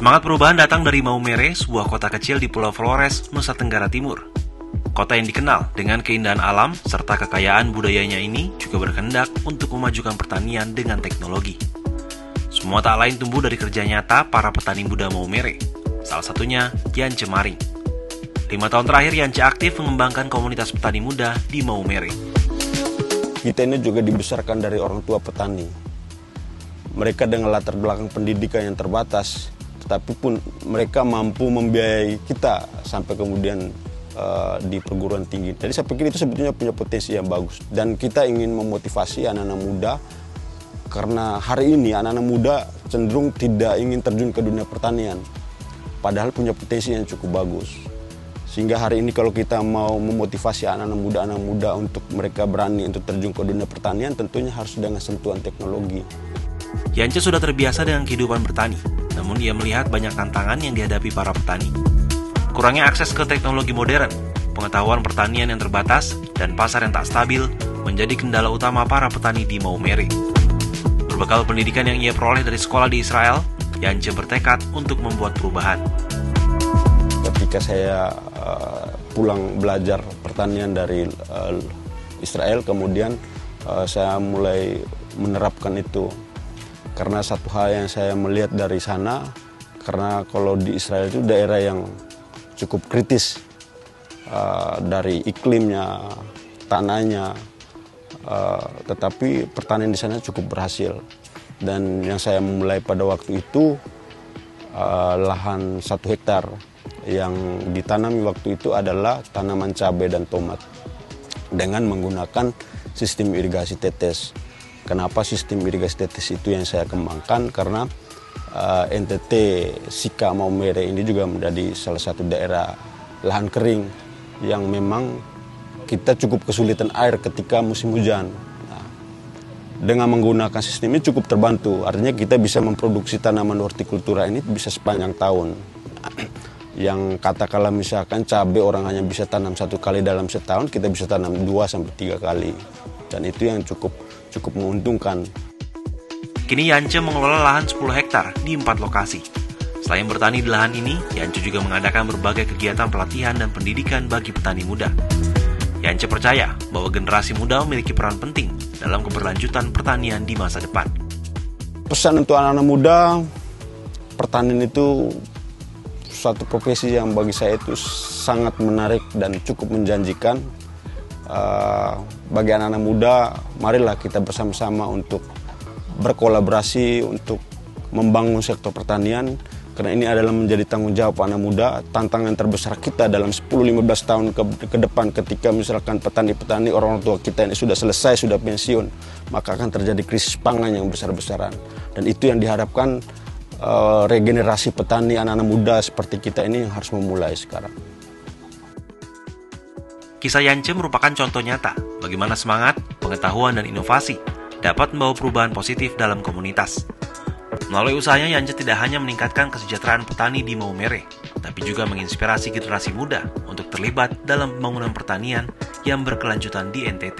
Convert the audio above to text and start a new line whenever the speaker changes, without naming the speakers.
Semangat perubahan datang dari Maumere, sebuah kota kecil di Pulau Flores, Nusa Tenggara Timur. Kota yang dikenal dengan keindahan alam serta kekayaan budayanya ini juga berkehendak untuk memajukan pertanian dengan teknologi. Semua tak lain tumbuh dari kerja nyata para petani muda Maumere, salah satunya Yance Maring. 5 tahun terakhir Yance aktif mengembangkan komunitas petani muda di Maumere.
Kita ini juga dibesarkan dari orang tua petani. Mereka dengan latar belakang pendidikan yang terbatas, tetapi pun mereka mampu membiayai kita sampai kemudian di perguruan tinggi. Jadi saya pikir itu sebetulnya punya potensi yang bagus. Dan kita ingin memotivasi anak-anak muda, karena hari ini anak-anak muda cenderung tidak ingin terjun ke dunia pertanian, padahal punya potensi yang cukup bagus. Sehingga hari ini kalau kita mau memotivasi anak-anak muda untuk mereka berani untuk terjun ke dunia pertanian, tentunya harus dengan sentuhan teknologi.
Yance sudah terbiasa dengan kehidupan bertani, namun ia melihat banyak tantangan yang dihadapi para petani. Kurangnya akses ke teknologi modern, pengetahuan pertanian yang terbatas, dan pasar yang tak stabil menjadi kendala utama para petani di Maumere. Berbekal pendidikan yang ia peroleh dari sekolah di Israel, Yance bertekad untuk membuat perubahan.
Ketika saya pulang belajar pertanian dari Israel, kemudian saya mulai menerapkan itu. Karena satu hal yang saya melihat dari sana, karena kalau di Israel itu daerah yang cukup kritis dari iklimnya, tanahnya, tetapi pertanian di sana cukup berhasil. Dan yang saya mulai pada waktu itu lahan 1 hektar yang ditanami waktu itu adalah tanaman cabai dan tomat dengan menggunakan sistem irigasi tetes. Kenapa sistem irigasi tetes itu yang saya kembangkan? Karena NTT Sika Maumere ini juga menjadi salah satu daerah lahan kering yang memang kita cukup kesulitan air ketika musim hujan. Nah, dengan menggunakan sistem ini cukup terbantu, artinya kita bisa memproduksi tanaman hortikultura ini bisa sepanjang tahun. Yang katakanlah misalkan cabai orang hanya bisa tanam 1 kali dalam setahun, kita bisa tanam 2-3 kali. Dan itu yang cukup menguntungkan.
Kini Yance mengelola lahan 10 hektar di 4 lokasi. Selain bertani di lahan ini, Yance juga mengadakan berbagai kegiatan pelatihan dan pendidikan bagi petani muda. Yance percaya bahwa generasi muda memiliki peran penting dalam keberlanjutan pertanian di masa depan.
Pesan untuk anak-anak muda, pertanian itu suatu profesi yang bagi saya itu sangat menarik dan cukup menjanjikan. Bagi anak-anak muda, marilah kita bersama-sama untuk berkolaborasi untuk membangun sektor pertanian, karena ini adalah menjadi tanggung jawab anak muda. Tantangan terbesar kita dalam 10-15 tahun ke depan, ketika misalkan petani-petani orang tua kita ini sudah selesai, sudah pensiun, maka akan terjadi krisis pangan yang besar-besaran. Dan itu yang diharapkan regenerasi petani anak-anak muda seperti kita ini harus memulai sekarang.
Kisah Yance merupakan contoh nyata bagaimana semangat, pengetahuan, dan inovasi dapat membawa perubahan positif dalam komunitas. Melalui usahanya, Yance tidak hanya meningkatkan kesejahteraan petani di Maumere, tapi juga menginspirasi generasi muda untuk terlibat dalam pembangunan pertanian yang berkelanjutan di NTT.